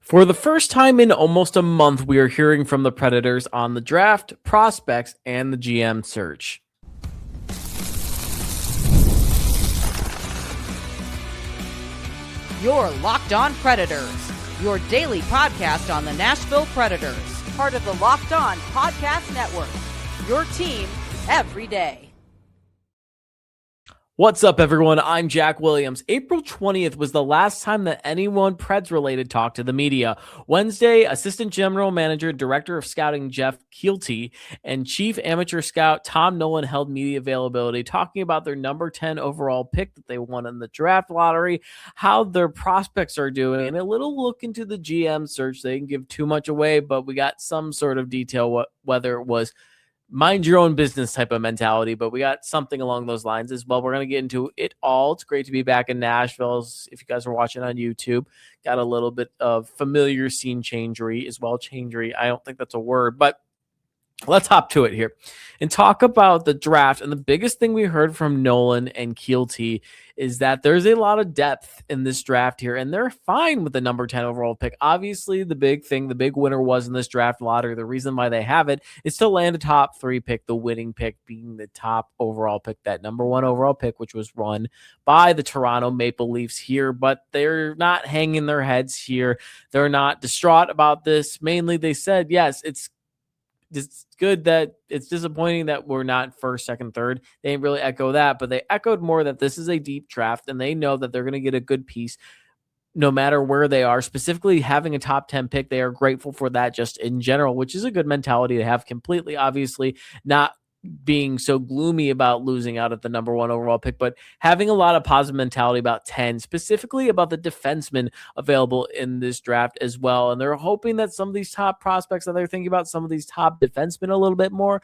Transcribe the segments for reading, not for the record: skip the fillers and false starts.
For the first time in almost a month, we are hearing from the Predators on the draft, prospects, and the GM search. You're Locked On Predators, your daily podcast on the Nashville Predators, part of the Locked On Podcast Network, your team every day. What's up, everyone? I'm Jack Williams. April 20th was the last time that anyone Preds-related talked to the media. Wednesday, Assistant General Manager, Director of Scouting Jeff Kealty, and Chief Amateur Scout Tom Nolan held media availability talking about their number 10 overall pick that they won in the draft lottery, how their prospects are doing, and a little look into the GM search. They didn't give too much away, but we got some sort of detail, whether it was mind your own business type of mentality, but we got something along those lines as well. We're going to get into it all. It's great to be back in Nashville. If you guys are watching on YouTube, got a little bit of familiar scene changery as well. Changery, I don't think that's a word, but let's hop to it here and talk about the draft. And the biggest thing we heard from Nolan and Kealty is that there's a lot of depth in this draft here, and they're fine with the number 10 overall pick. Obviously, the big winner was in this draft lottery. The reason why they have it is to land a top 3 pick, the winning pick being the top overall pick, that number 1 overall pick, which was run by the Toronto Maple Leafs here. But they're not hanging their heads here. They're not distraught about this. Mainly, they said, yes, it's good that it's disappointing that we're not first, second, third. They didn't really echo that, but they echoed more that this is a deep draft and they know that they're going to get a good piece no matter where they are. Specifically, having a top 10 pick, they are grateful for that just in general, which is a good mentality to have. Completely, obviously, not being so gloomy about losing out at the number 1 overall pick, but having a lot of positive mentality about 10, specifically about the defensemen available in this draft as well. And they're hoping that some of these top prospects that they're thinking about, some of these top defensemen a little bit more,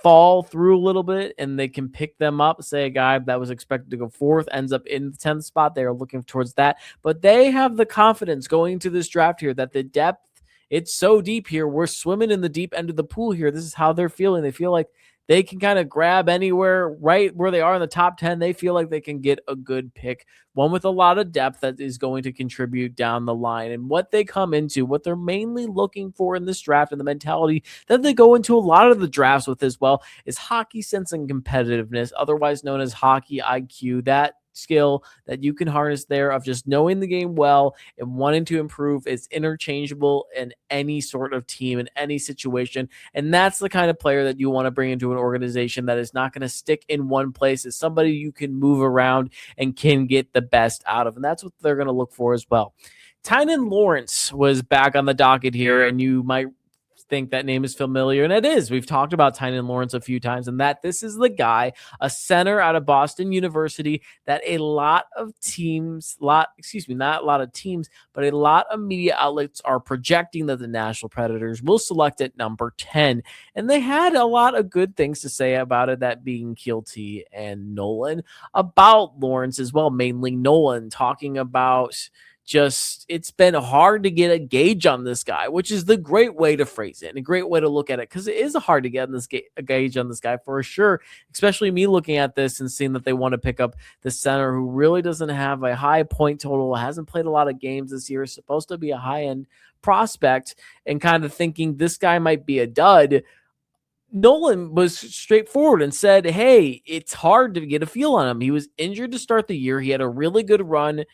fall through a little bit and they can pick them up. Say a guy that was expected to go 4th ends up in the 10th spot. They are looking towards that, but they have the confidence going into this draft here that the depth, it's so deep here. We're swimming in the deep end of the pool here. This is how they're feeling. They feel like they can kind of grab anywhere right where they are in the top 10. They feel like they can get a good pick, one with a lot of depth that is going to contribute down the line. And what they come into, what they're mainly looking for in this draft and the mentality that they go into a lot of the drafts with as well is hockey sense and competitiveness, otherwise known as hockey IQ. That skill that you can harness there of just knowing the game well and wanting to improve is interchangeable in any sort of team, in any situation. And that's the kind of player that you want to bring into an organization that is not going to stick in one place. It's somebody you can move around and can get the best out of. And that's what they're going to look for as well. Tynan Lawrence was back on the docket here, and you might think that name is familiar, and it is. We've talked about Tynan Lawrence a few times, and that this is the guy, a center out of Boston University, that a lot of not a lot of teams, but a lot of media outlets are projecting that the Nashville Predators will select at number 10. And they had a lot of good things to say about it, that being Kealty and Nolan, about Lawrence as well, mainly Nolan, talking about just it's been hard to get a gauge on this guy, which is the great way to phrase it and a great way to look at it, because it is hard to get a gauge on this guy for sure, especially me looking at this and seeing that they want to pick up the center who really doesn't have a high point total, hasn't played a lot of games this year, is supposed to be a high-end prospect, and kind of thinking this guy might be a dud. Nolan was straightforward and said, hey, it's hard to get a feel on him. He was injured to start the year. He had a really good run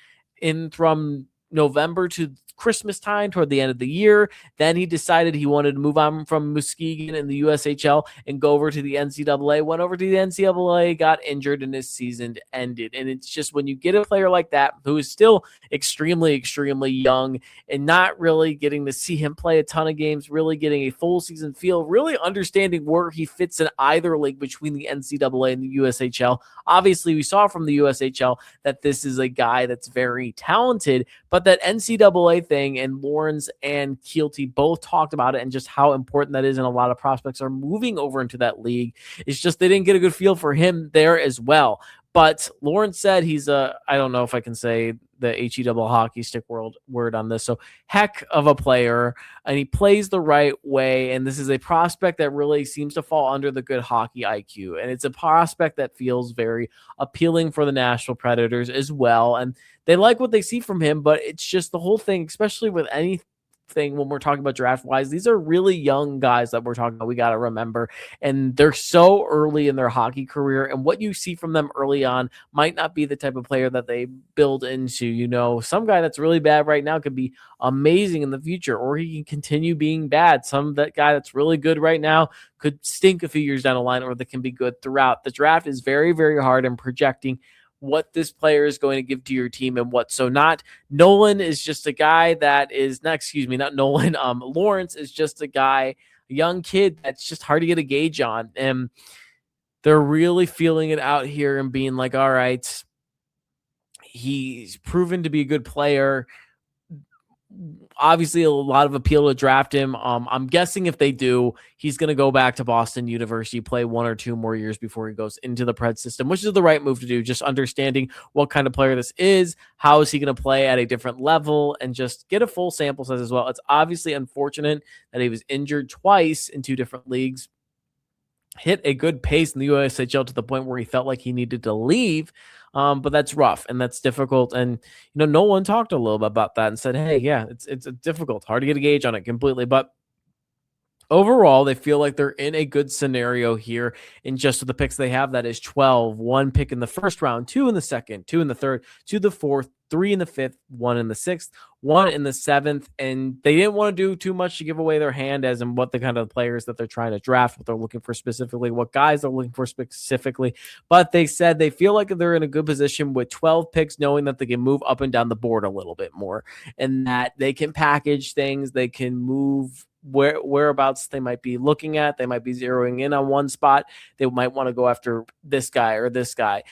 in from November to Christmas time toward the end of the year. Then he decided he wanted to move on from Muskegon in the USHL and go over to the NCAA. Went over to the NCAA, got injured, and his season ended. And it's just when you get a player like that who is still extremely, extremely young and not really getting to see him play a ton of games, really getting a full season feel, really understanding where he fits in either league between the NCAA and the USHL. Obviously, we saw from the USHL that this is a guy that's very talented, but that NCAA thing, and Lawrence and Kealty both talked about it and just how important that is, and a lot of prospects are moving over into that league. It's just they didn't get a good feel for him there as well. But Lawrence said he's I don't know if I can say the HE double hockey stick word on this. So heck of a player, and he plays the right way. And this is a prospect that really seems to fall under the good hockey IQ. And it's a prospect that feels very appealing for the Nashville Predators as well. And they like what they see from him, but it's just the whole thing, especially with any thing when we're talking about draft wise. These are really young guys that we're talking about. We got to remember, and they're so early in their hockey career, and what you see from them early on might not be the type of player that they build into. Some guy that's really bad right now could be amazing in the future, or he can continue being bad. That guy that's really good right now could stink a few years down the line, or that can be good throughout. The draft is very, very hard in projecting what this player is going to give to your team and what. So not Nolan is just a guy that is not, excuse me, not Nolan. Lawrence is just a young kid that's just hard to get a gauge on. And they're really feeling it out here and being like, all right, he's proven to be a good player. Obviously, a lot of appeal to draft him. I'm guessing if they do, he's going to go back to Boston University, play 1 or 2 more years before he goes into the Preds system, which is the right move to do. Just understanding what kind of player this is, how is he going to play at a different level, and just get a full sample size as well. It's obviously unfortunate that he was injured twice in 2 different leagues, hit a good pace in the USHL to the point where he felt like he needed to leave. But that's rough and that's difficult. And, Nolan talked a little bit about that and said, hey, yeah, it's difficult, hard to get a gauge on it completely. But overall, they feel like they're in a good scenario here in just with the picks they have. That is 12, 1 pick in the first round, 2 in the second, 2 in the third, 2 in the fourth, 3 in the fifth, 1 in the sixth, 1 in the seventh. And they didn't want to do too much to give away their hand as in what the kind of players that they're trying to draft, what they're looking for specifically, what guys they're looking for specifically. But they said they feel like they're in a good position with 12 picks, knowing that they can move up and down the board a little bit more and that they can package things, they can move whereabouts they might be looking at. They might be zeroing in on one spot. They might want to go after this guy or this guy.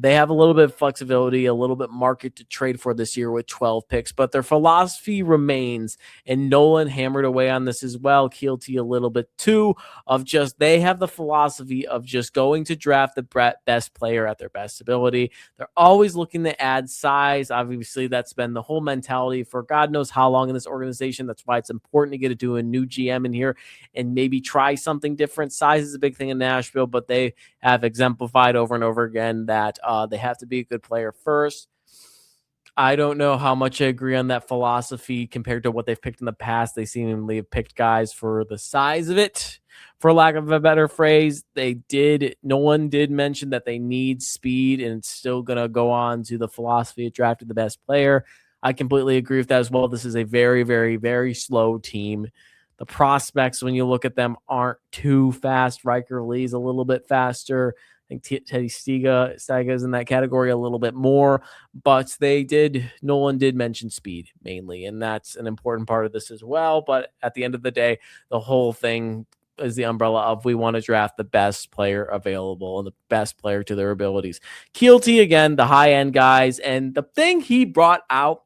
They have a little bit of flexibility, a little bit market to trade for this year with 12 picks, but their philosophy remains, and Nolan hammered away on this as well, Kealty a little bit too, of just they have the philosophy of just going to draft the best player at their best ability. They're always looking to add size. Obviously, that's been the whole mentality for God knows how long in this organization. That's why it's important to get it to a new GM in here and maybe try something different. Size is a big thing in Nashville, but they have exemplified over and over again that they have to be a good player first. I don't know how much I agree on that philosophy compared to what they've picked in the past. They seemingly have picked guys for the size of it, for lack of a better phrase. No one did mention that they need speed, and it's still going to go on to the philosophy of drafting the best player. I completely agree with that as well. This is a very, very, very slow team. The prospects, when you look at them, aren't too fast. Ryker Lee's a little bit faster. I think Teddy Stiga is in that category a little bit more, but Nolan did mention speed mainly, and that's an important part of this as well. But at the end of the day, the whole thing is the umbrella of we want to draft the best player available and the best player to their abilities. Kealty, again, the high-end guys, and the thing he brought out,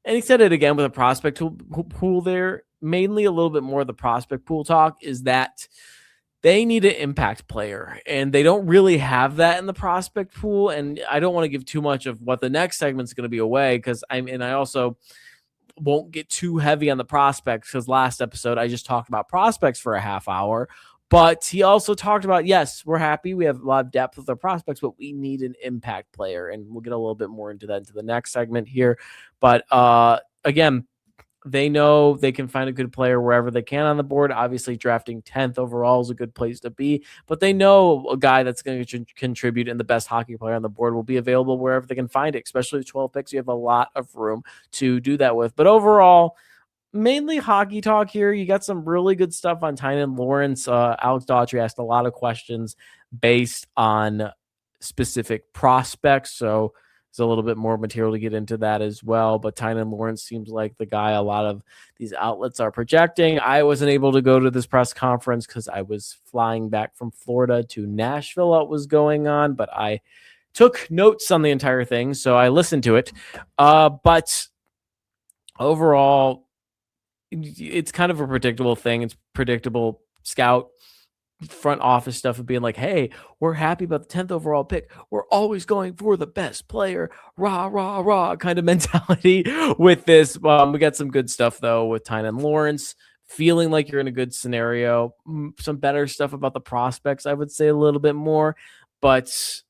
and he said it again with a prospect pool there, mainly a little bit more of the prospect pool talk, is that they need an impact player, and they don't really have that in the prospect pool. And I don't want to give too much of what the next segment's going to be away, because I also won't get too heavy on the prospects, because last episode I just talked about prospects for a half hour. But he also talked about, yes, we're happy. We have a lot of depth with our prospects, but we need an impact player. And we'll get a little bit more into that into the next segment here. But again, they know they can find a good player wherever they can on the board. Obviously, drafting 10th overall is a good place to be, but they know a guy that's going to contribute and the best hockey player on the board will be available wherever they can find it, especially with 12 picks. You have a lot of room to do that with. But overall, mainly hockey talk here. You got some really good stuff on Tynan Lawrence. Alex Daughtry asked a lot of questions based on specific prospects, so there's a little bit more material to get into that as well. But Tynan Lawrence seems like the guy a lot of these outlets are projecting. I wasn't able to go to this press conference because I was flying back from Florida to Nashville. What was going on, but I took notes on the entire thing, so I listened to it. But overall, it's kind of a predictable thing. It's predictable scout front office stuff of being like, hey, we're happy about the 10th overall pick. We're always going for the best player, rah, rah, rah kind of mentality with this. We got some good stuff, though, with Tynan Lawrence. Feeling like you're in a good scenario. Some better stuff about the prospects, I would say a little bit more. But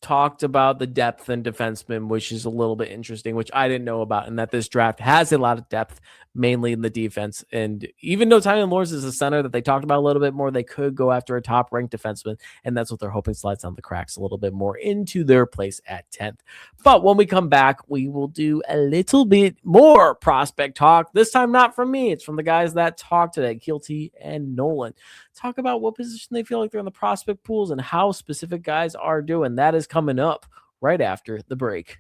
talked about the depth in defensemen, which is a little bit interesting, which I didn't know about, and that this draft has a lot of depth, mainly in the defense. And even though Tyler Lawrence is a center that they talked about a little bit more, they could go after a top-ranked defenseman, and that's what they're hoping slides down the cracks a little bit more into their place at 10th. But when we come back, we will do a little bit more prospect talk. This time, not from me. It's from the guys that talked today, Kealty and Nolan. Talk about what position they feel like they're in the prospect pools and how specific guys are doing. That is coming up right after the break.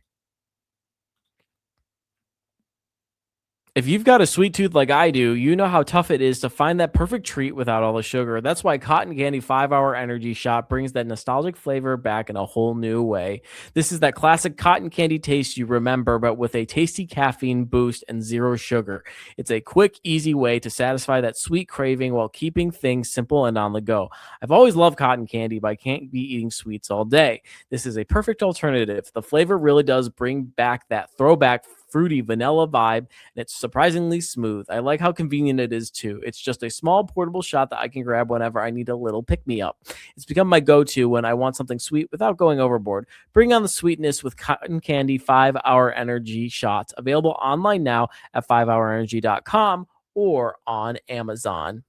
If you've got a sweet tooth like I do, you know how tough it is to find that perfect treat without all the sugar. That's why Cotton Candy 5-Hour Energy Shot brings that nostalgic flavor back in a whole new way. This is that classic cotton candy taste you remember, but with a tasty caffeine boost and zero sugar. It's a quick, easy way to satisfy that sweet craving while keeping things simple and on the go. I've always loved cotton candy, but I can't be eating sweets all day. This is a perfect alternative. The flavor really does bring back that throwback fruity vanilla vibe, and it's surprisingly smooth. I like how convenient it is too. It's just a small portable shot that I can grab whenever I need a little pick-me-up. It's become my go-to when I want something sweet without going overboard. Bring on the sweetness with Cotton Candy 5-Hour Energy Shots, available online now at 5hourenergy.com or on Amazon.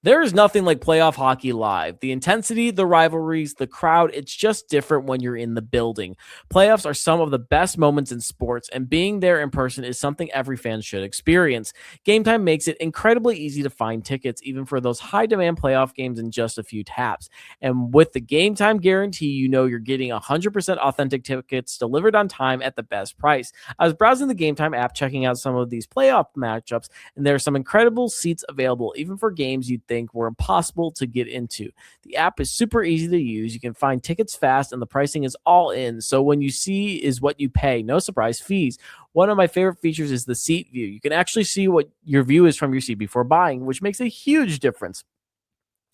There is nothing like playoff hockey live. The intensity, the rivalries, the crowd, it's just different when you're in the building. Playoffs are some of the best moments in sports, and being there in person is something every fan should experience. Gametime makes it incredibly easy to find tickets, even for those high-demand playoff games in just a few taps. And with the Gametime guarantee, you know you're getting 100% authentic tickets delivered on time at the best price. I was browsing the Gametime app, checking out some of these playoff matchups, and there are some incredible seats available, even for games you'd think were impossible to get into. The app is super easy to use. You can find tickets fast, and the pricing is all in. So when you see is what you pay. No surprise fees. One of my favorite features is the seat view. You can actually see what your view is from your seat before buying, which makes a huge difference.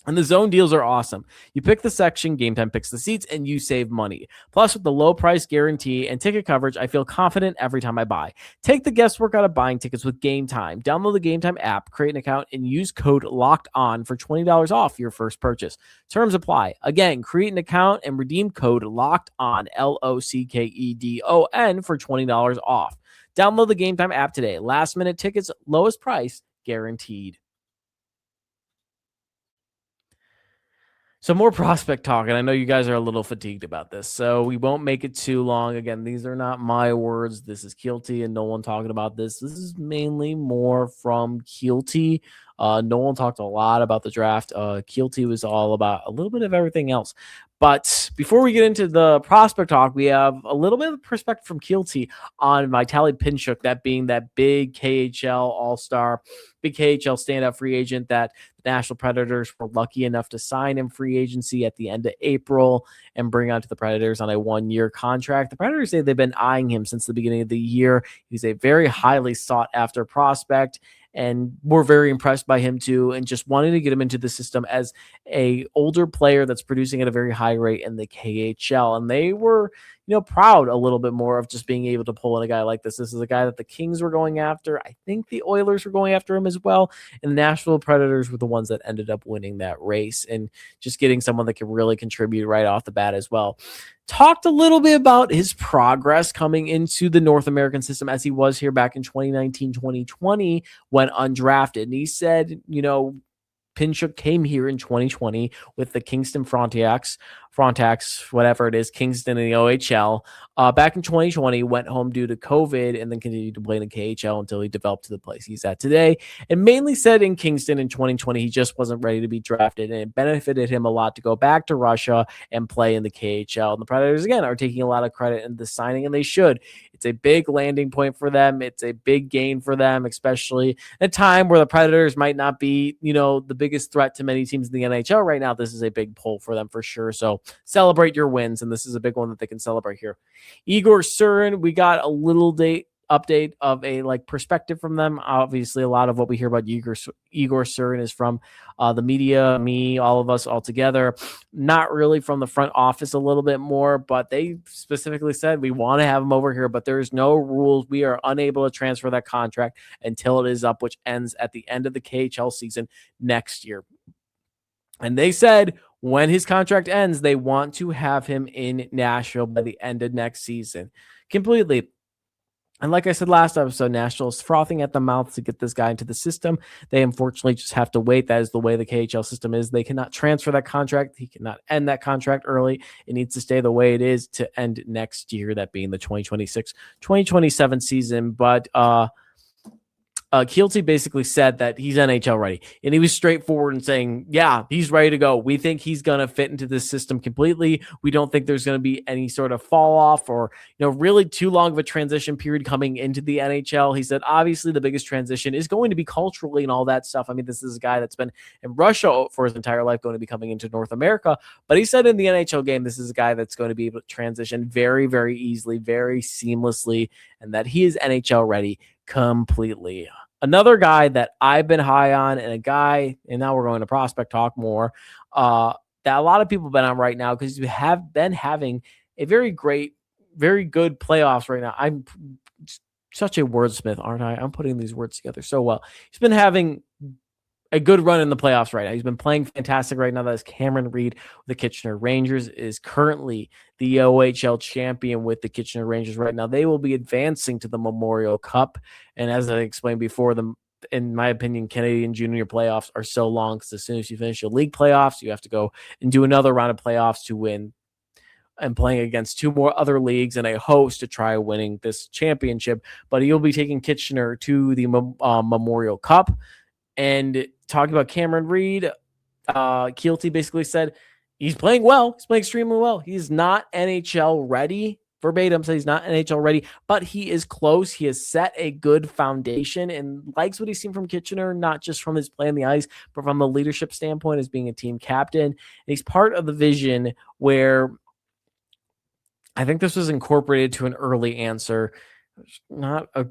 And the zone deals are awesome. You pick the section, Gametime picks the seats, and you save money. Plus, with the low price guarantee and ticket coverage, I feel confident every time I buy. Take the guesswork out of buying tickets with Gametime. Download the Gametime app, create an account, and use code LOCKEDON for $20 off your first purchase. Terms apply. Again, create an account and redeem code LOCKEDON, LOCKEDON, for $20 off. Download the Gametime app today. Last minute tickets, lowest price, guaranteed. So more prospect talk, and I know you guys are a little fatigued about this, so we won't make it too long. Again, these are not my words. This is Kealty and Nolan talking about this. This is mainly more from Kealty. Nolan talked a lot about the draft. Kealty was all about a little bit of everything else. But before we get into the prospect talk, we have a little bit of perspective from Kealty on Vitali Pinchuk, that being that big KHL all-star, big KHL standout free agent that the Nashville Predators were lucky enough to sign in free agency at the end of April and bring on to the Predators on a 1-year contract. The Predators say they've been eyeing him since the beginning of the year. He's a very highly sought-after prospect, and we're very impressed by him too, and just wanting to get him into the system as a older player that's producing at a very high rate in the KHL. And they were, proud a little bit more of just being able to pull in a guy like this. This is a guy that the Kings were going after. I think the Oilers were going after him as well. And the Nashville Predators were the ones that ended up winning that race, and just getting someone that could really contribute right off the bat as well. Talked a little bit about his progress coming into the North American system as he was here back in 2019, 2020 when undrafted. And he said, Pinchuk came here in 2020 with the Kingston Frontenacs, whatever it is, Kingston in the OHL. Back in 2020, went home due to COVID and then continued to play in the KHL until he developed to the place he's at today. And mainly said in Kingston in 2020, he just wasn't ready to be drafted, and it benefited him a lot to go back to Russia and play in the KHL. And the Predators, again, are taking a lot of credit in the signing, and they should. It's a big landing point for them. It's a big gain for them, especially at a time where the Predators might not be, the biggest threat to many teams in the NHL right now. This is a big pull for them for sure. So celebrate your wins, and this is a big one that they can celebrate here. Igor Surin, we got a little update of a perspective from them. Obviously, a lot of what we hear about Igor Surin is from the media, me, all of us all together. Not really from the front office a little bit more, but they specifically said we want to have him over here, but there's no rules. We are unable to transfer that contract until it is up, which ends at the end of the KHL season next year. And they said when his contract ends, they want to have him in Nashville by the end of next season. Completely. And like I said last episode, Nashville is frothing at the mouth to get this guy into the system. They unfortunately just have to wait. That is the way the KHL system is. They cannot transfer that contract. He cannot end that contract early. It needs to stay the way it is to end next year, that being the 2026-2027 season. But Kealty basically said that he's NHL ready, and he was straightforward in saying, yeah, he's ready to go. We think he's going to fit into this system completely. We don't think there's going to be any sort of fall off or, really too long of a transition period coming into the NHL. He said, obviously the biggest transition is going to be culturally and all that stuff. I mean, this is a guy that's been in Russia for his entire life, going to be coming into North America. But he said in the NHL game, this is a guy that's going to be able to transition very, very easily, very seamlessly, and that he is NHL ready completely. Another guy that I've been high on, and now we're going to prospect talk more, that a lot of people have been on right now because you have been having a very good playoffs right now. I'm such a wordsmith, aren't I? I'm putting these words together so well. He's been having a good run in the playoffs right now. He's been playing fantastic right now. That is Cameron Reid. The Kitchener Rangers is currently the OHL champion with the Kitchener Rangers right now. They will be advancing to the Memorial Cup. And as I explained before, in my opinion, Canadian junior playoffs are so long because as soon as you finish your league playoffs, you have to go and do another round of playoffs to win, and playing against two more other leagues and a host to try winning this championship. But he'll be taking Kitchener to the Memorial Cup. And talking about Cameron Reid, Kealty basically said he's playing well. He's playing extremely well. He's not NHL ready. Verbatim says he's not NHL ready, but he is close. He has set a good foundation and likes what he's seen from Kitchener, not just from his play on the ice, but from a leadership standpoint as being a team captain. And he's part of the vision where I think this was incorporated to an early answer. It's not a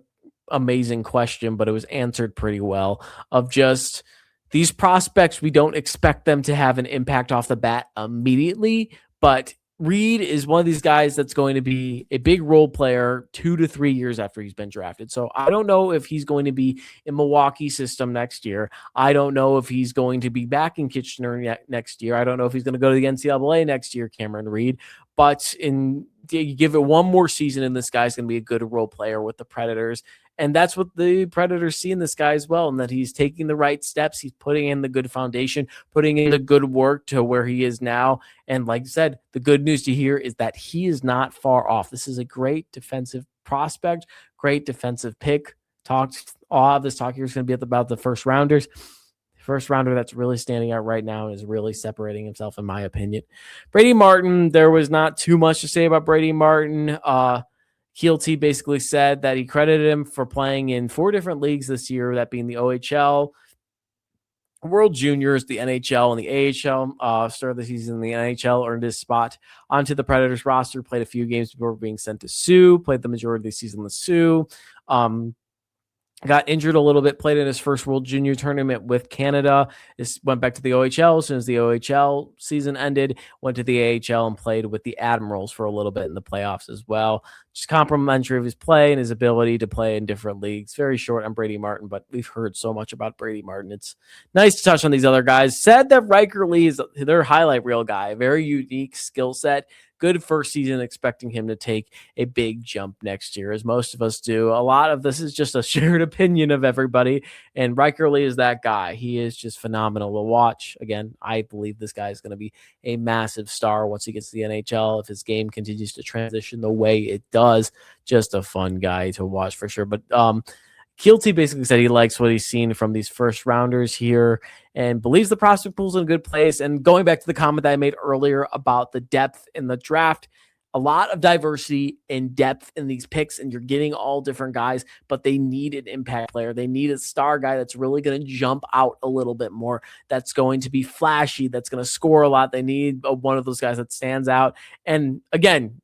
amazing question, but it was answered pretty well, of just these prospects. We don't expect them to have an impact off the bat immediately, but Reid is one of these guys that's going to be a big role player 2 to 3 years after he's been drafted. So I don't know if he's going to be in Milwaukee system next year. I don't know if he's going to be back in Kitchener next year. I don't know if he's going to go to the NCAA next year, Cameron Reid. But you give it one more season, and this guy's going to be a good role player with the Predators. And that's what the Predators see in this guy as well, and that he's taking the right steps. He's putting in the good foundation, putting in the good work to where he is now. And like I said, the good news to hear is that he is not far off. This is a great defensive prospect, great defensive pick. All of this talk here is going to be about the first rounders. First rounder that's really standing out right now and is really separating himself, in my opinion. Brady Martin, there was not too much to say about Brady Martin. Kealty basically said that he credited him for playing in 4 different leagues this year, that being the OHL, World Juniors, the NHL, and the AHL. Started the season in the NHL, earned his spot onto the Predators roster, played a few games before being sent to Sioux, played the majority of the season with Sioux. Got injured a little bit, played in his first World Junior tournament with Canada. Went back to the OHL as soon as the OHL season ended, went to the AHL and played with the Admirals for a little bit in the playoffs as well. Just complimentary of his play and his ability to play in different leagues. Very short on Brady Martin, but we've heard so much about Brady Martin. It's nice to touch on these other guys. Said that Ryker Lee is their highlight reel guy, very unique skill set. Good first season, expecting him to take a big jump next year, as most of us do. A lot of this is just a shared opinion of everybody, and Ryker Lee is that guy. He is just phenomenal to watch. Again, I believe this guy is going to be a massive star once he gets to the NHL, if his game continues to transition the way it does. Just a fun guy to watch for sure. But Kealty basically said he likes what he's seen from these first rounders here and believes the prospect pool's in a good place. And going back to the comment that I made earlier about the depth in the draft, a lot of diversity and depth in these picks, and you're getting all different guys, but they need an impact player. They need a star guy that's really going to jump out a little bit more, that's going to be flashy, that's going to score a lot. They need one of those guys that stands out. And again,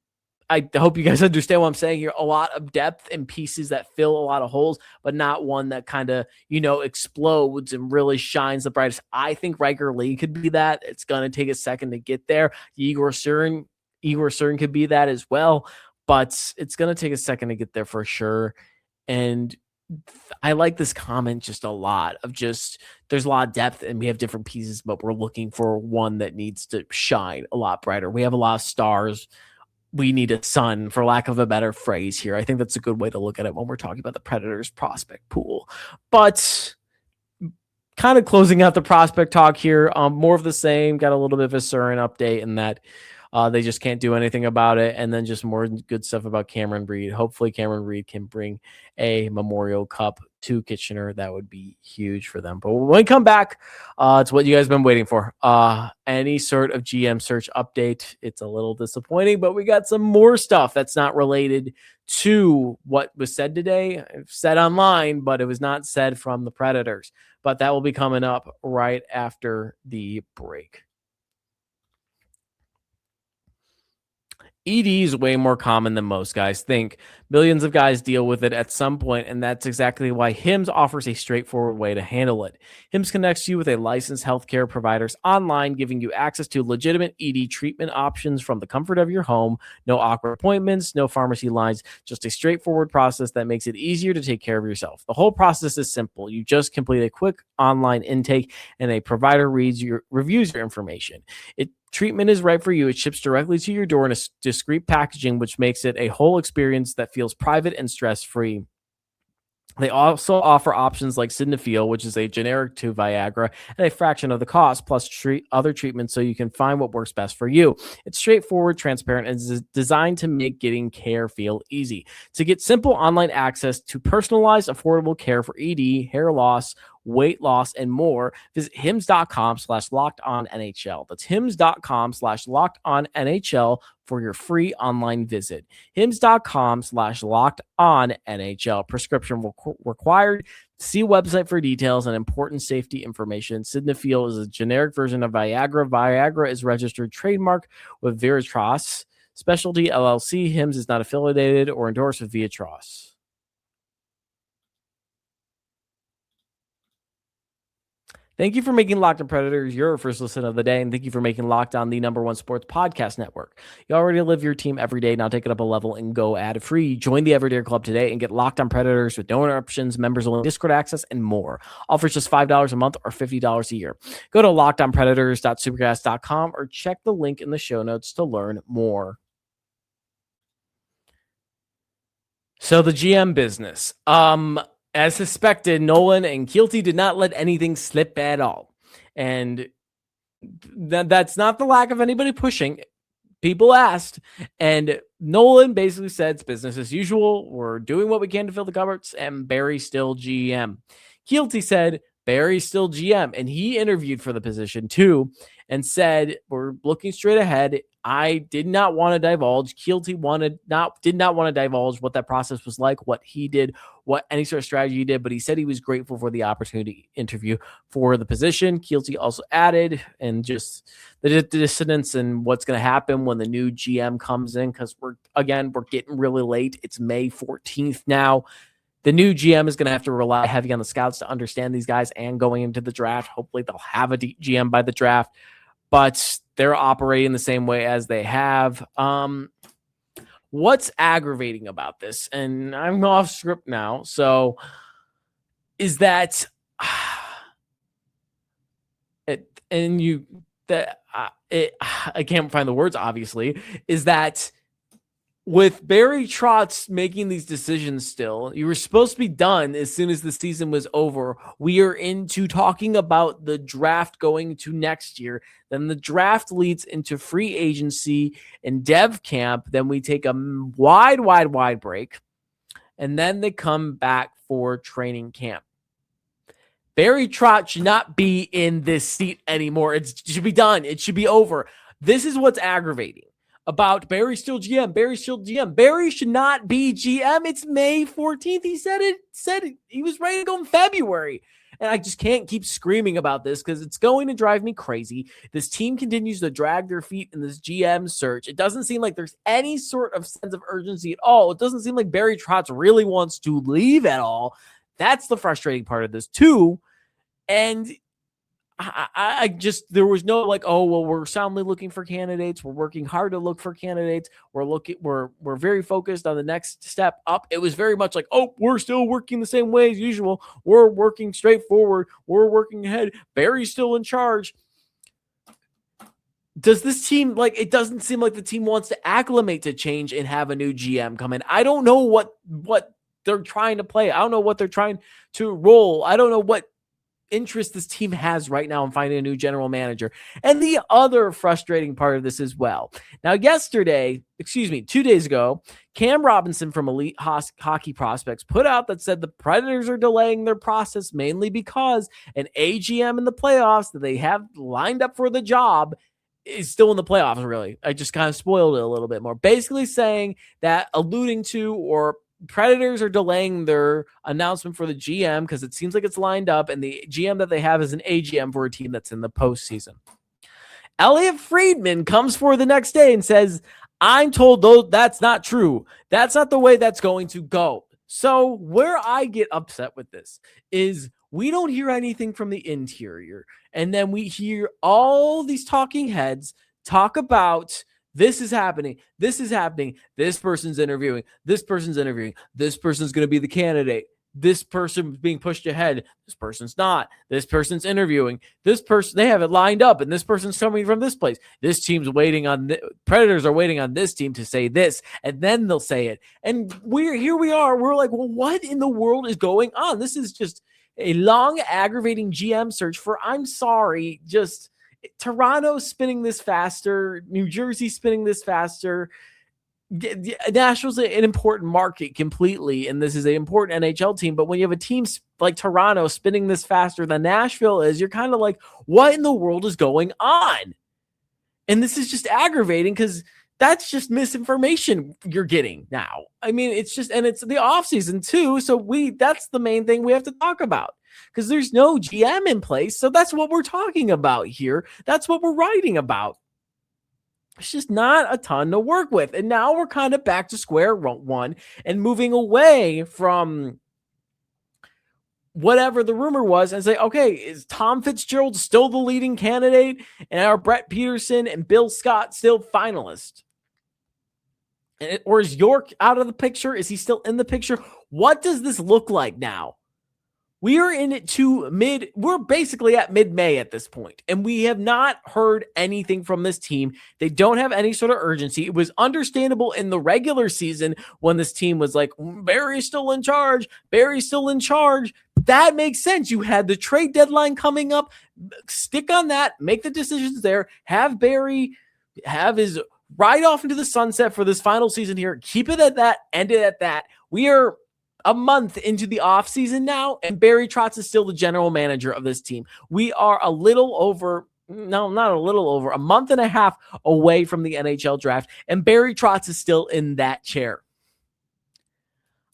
I hope you guys understand what I'm saying here. A lot of depth and pieces that fill a lot of holes, but not one that kind of, explodes and really shines the brightest. I think Ryker Lee could be that. It's going to take a second to get there. Igor Stern could be that as well, but it's going to take a second to get there for sure. And I like this comment just a lot of just there's a lot of depth and we have different pieces, but we're looking for one that needs to shine a lot brighter. We have a lot of stars. We need a sun, for lack of a better phrase here. I think that's a good way to look at it when we're talking about the Predators prospect pool. But kind of closing out the prospect talk here, more of the same. Got a little bit of a Surin update in that they just can't do anything about it. And then just more good stuff about Cameron Reid. Hopefully Cameron Reid can bring a Memorial Cup to Kitchener. That would be huge for them. But when we come back, it's what you guys have been waiting for. Any sort of GM search update. It's a little disappointing, but we got some more stuff that's not related to what was said today. Said online, but it was not said from the Predators. But that will be coming up right after the break. ED is way more common than most guys think. Millions of guys deal with it at some point, and that's exactly why HIMS offers a straightforward way to handle it. HIMS connects you with a licensed healthcare providers online, giving you access to legitimate ED treatment options from the comfort of your home. No awkward appointments, no pharmacy lines, just a straightforward process that makes it easier to take care of yourself. The whole process is simple. You just complete a quick online intake, and a provider reviews your information. Treatment is right for you. It ships directly to your door in a discreet packaging, which makes it a whole experience that feels private and stress-free. They also offer options like Sildenafil, which is a generic to Viagra, at a fraction of the cost, plus other treatments so you can find what works best for you. It's straightforward, transparent, and is designed to make getting care feel easy. To get simple online access to personalized, affordable care for ED, hair loss, weight loss, and more, visit hims.com/lockedonnhl. That's hims.com/lockedonnhl for your free online visit. hims.com/lockedonnhl. Prescription required. See website for details and important safety information. Sildenafil is a generic version of Viagra. Viagra is registered trademark with Viatris Specialty LLC. HIMS is not affiliated or endorsed with Viatris. Thank you for making Locked On Predators your first listen of the day, and thank you for making Locked On the #1 sports podcast network. You already live your team every day. Now take it up a level and go ad-free. Join the Everyday Club today and get Locked On Predators with no interruptions, members-only Discord access, and more. Offers just $5 a month or $50 a year. Go to lockedonpredators.supercast.com or check the link in the show notes to learn more. So the GM business. As suspected, Nolan and Kealty did not let anything slip at all. And that's not the lack of anybody pushing. People asked, and Nolan basically said it's business as usual. We're doing what we can to fill the cupboards, and Barry's still GM. Kealty said Barry's still GM, and he interviewed for the position too and said, we're looking straight ahead. I did not want to divulge. Kealty did not want to divulge what that process was like, what he did, what any sort of strategy he did, but he said he was grateful for the opportunity to interview for the position. Kealty also added, and just the dissonance and what's going to happen when the new GM comes in, because we're getting really late. It's May 14th now. The new GM is going to have to rely heavy on the scouts to understand these guys and going into the draft. Hopefully they'll have a GM by the draft, but they're operating the same way as they have. What's aggravating about this, and I'm off script now, so is that I can't find the words, obviously, is that with Barry Trotz making these decisions still, you were supposed to be done as soon as the season was over. We are into talking about the draft going to next year. Then the draft leads into free agency and dev camp. Then we take a wide break. And then they come back for training camp. Barry Trotz should not be in this seat anymore. It should be done. It should be over. This is what's aggravating about Barry still GM. Barry still GM. Barry should not be GM. It's May 14th. He said it. He was ready to go in February. And I just can't keep screaming about this because it's going to drive me crazy. This team continues to drag their feet in this GM search. It doesn't seem like there's any sort of sense of urgency at all. It doesn't seem like Barry Trotz really wants to leave at all. That's the frustrating part of this too. And I just, there was no like, oh, well, we're soundly looking for candidates. We're working hard to look for candidates. We're very focused on the next step up. It was very much like, oh, we're still working the same way as usual. We're working straight forward. We're working ahead. Barry's still in charge. Does this team, like, it doesn't seem like the team wants to acclimate to change and have a new GM come in. I don't know what they're trying to play. I don't know what they're trying to roll. I don't know what interest this team has right now in finding a new general manager. And the other frustrating part of this as well. Now, 2 days ago, Cam Robinson from Elite Hockey Prospects put out that said the Predators are delaying their process mainly because an AGM in the playoffs that they have lined up for the job is still in the playoffs, really. I just kind of spoiled it a little bit more. Basically saying that, alluding to, or Predators are delaying their announcement for the GM because it seems like it's lined up, and the GM that they have is an AGM for a team that's in the postseason. Elliot Friedman comes forward the next day and says, I'm told though that's not true. That's not the way that's going to go. So where I get upset with this is we don't hear anything from the interior, and then we hear all these talking heads talk about this is happening. This is happening. This person's interviewing. This person's interviewing. This person's going to be the candidate. This person's being pushed ahead. This person's not. This person's interviewing. This person, they have it lined up, and this person's coming from this place. This team's waiting on, Predators are waiting on this team to say this, and then they'll say it. And here we are. We're like, well, what in the world is going on? This is just a long, aggravating GM search for, I'm sorry, just Toronto spinning this faster, New Jersey spinning this faster. Nashville's an important market completely, and this is an important NHL team. But when you have a team like Toronto spinning this faster than Nashville is, you're kind of like, what in the world is going on? And this is just aggravating because that's just misinformation you're getting now. I mean, it's just, and it's the offseason too. So that's the main thing we have to talk about, because there's no GM in place. So that's what we're talking about here. That's what we're writing about. It's just not a ton to work with. And now we're kind of back to square one and moving away from whatever the rumor was and say, okay, is Tom Fitzgerald still the leading candidate? And are Brett Peterson and Bill Scott still finalists? Or is York out of the picture? Is he still in the picture? What does this look like now? We are in it we're basically at mid-May at this point, and we have not heard anything from this team. They don't have any sort of urgency. It was understandable in the regular season when this team was like, Barry's still in charge. Barry's still in charge. That makes sense. You had the trade deadline coming up. Stick on that. Make the decisions there. Have Barry have his ride off into the sunset for this final season here. Keep it at that. End it at that. We are a month into the offseason now, and Barry Trotz is still the general manager of this team. We are a month and a half away from the NHL draft, and Barry Trotz is still in that chair.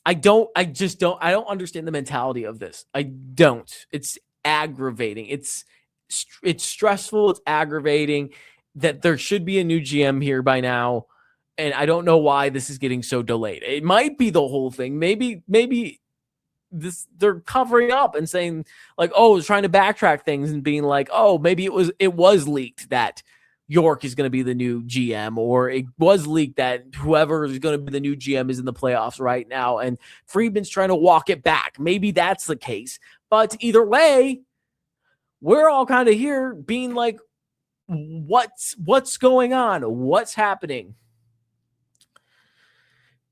I don't understand the mentality of this. I don't. It's aggravating. It's stressful. It's aggravating that there should be a new GM here by now. And I don't know why this is getting so delayed. It might be the whole thing. Maybe they're covering up and saying like, oh, it's trying to backtrack things and being like, oh, maybe it was leaked that York is going to be the new GM, or it was leaked that whoever is going to be the new GM is in the playoffs right now, and Friedman's trying to walk it back. Maybe that's the case. But either way, we're all kind of here being like, what's going on? What's happening?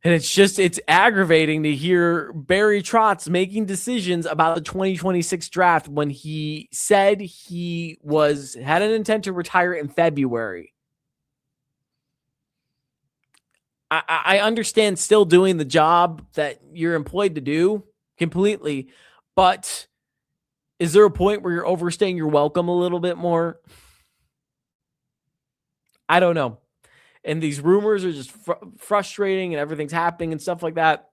And it's aggravating to hear Barry Trotz making decisions about the 2026 draft when he said he had an intent to retire in February. I understand still doing the job that you're employed to do completely, but is there a point where you're overstaying your welcome a little bit more? I don't know. And these rumors are just frustrating, and everything's happening and stuff like that.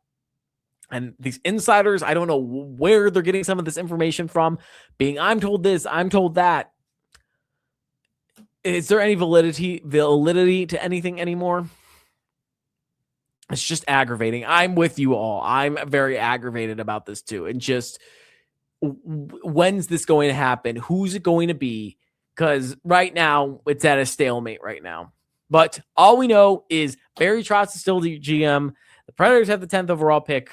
And these insiders, I don't know where they're getting some of this information from, being I'm told this, I'm told that. Is there any validity to anything anymore? It's just aggravating. I'm with you all. I'm very aggravated about this too. And just when's this going to happen? Who's it going to be? Because right now it's at a stalemate right now. But all we know is Barry Trotz is still the GM. The Predators have the 10th overall pick.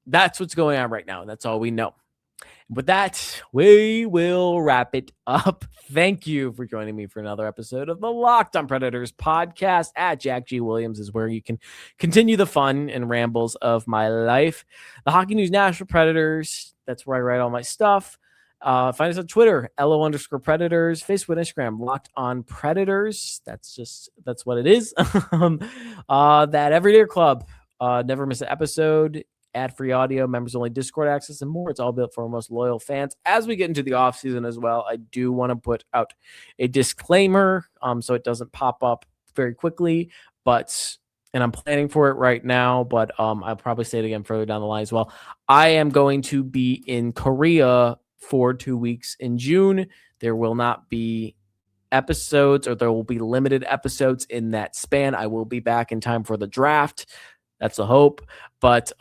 That's what's going on right now. That's all we know. With that, we will wrap it up. Thank you for joining me for another episode of the Locked on Predators podcast. At Jack G. Williams is where you can continue the fun and rambles of my life. The Hockey News Nashville Predators, that's where I write all my stuff. Find us on Twitter, LO_Predators, Facebook, Instagram, Locked on Predators. That's what it is. That Everyday Club, never miss an episode. Ad-free audio, members-only Discord access, and more. It's all built for our most loyal fans. As we get into the offseason as well, I do want to put out a disclaimer so it doesn't pop up very quickly, and I'm planning for it right now, but I'll probably say it again further down the line as well. I am going to be in Korea for 2 weeks in June. There will not be episodes, or there will be limited episodes in that span. I will be back in time for the draft. That's the hope. But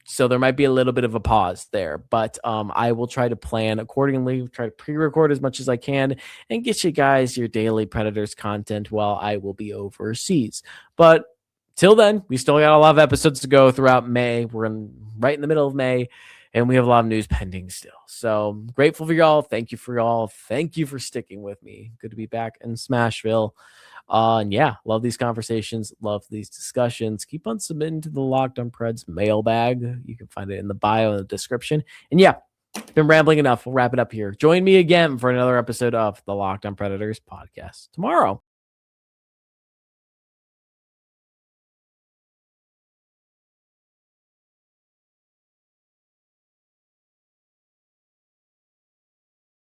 so there might be a little bit of a pause there, but I will try to plan accordingly, try to pre-record as much as I can and get you guys your daily Predators content while I will be overseas. But till then, we still got a lot of episodes to go throughout May. We're right in the middle of May, and we have a lot of news pending still. So grateful for y'all. Thank you for y'all. Thank you for sticking with me. Good to be back in Smashville. And yeah, love these conversations, love these discussions. Keep on submitting to the Locked on Preds mailbag. You can find it in the bio and the description. And yeah, been rambling enough. We'll wrap it up here. Join me again for another episode of the Locked on Predators podcast tomorrow.